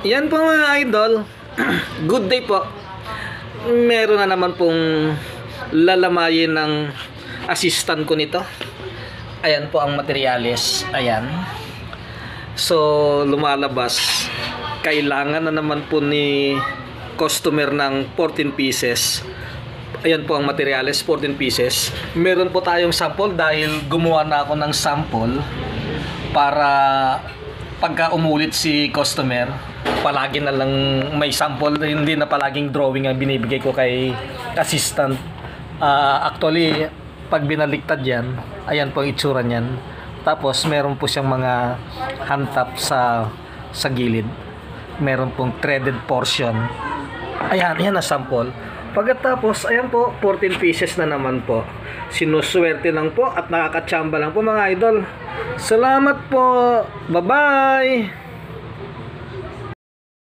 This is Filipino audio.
Yan po mga idol. Good day po. Meron na naman pong lalamayin ng assistant ko nito. Ayan po ang materyales. Ayan. So, lumalabas. Kailangan na naman po ni customer ng 14 pieces. Ayan po ang materyales, 14 pieces. Meron po tayong sample dahil gumawa na ako ng sample para pagka umulit si customer, palagi na lang may sample, hindi na palaging drawing ang binibigay ko kay assistant. Actually, pag binaliktad yan, ayan po ang itsura niyan. Tapos meron po siyang mga hand tap sa gilid. Meron pong threaded portion. Ayan, yan ang sample. Pagkatapos, ayan po, 14 pieces na naman po. Sinuswerte lang po at nakakatsamba lang po mga idol. Salamat po. Bye-bye.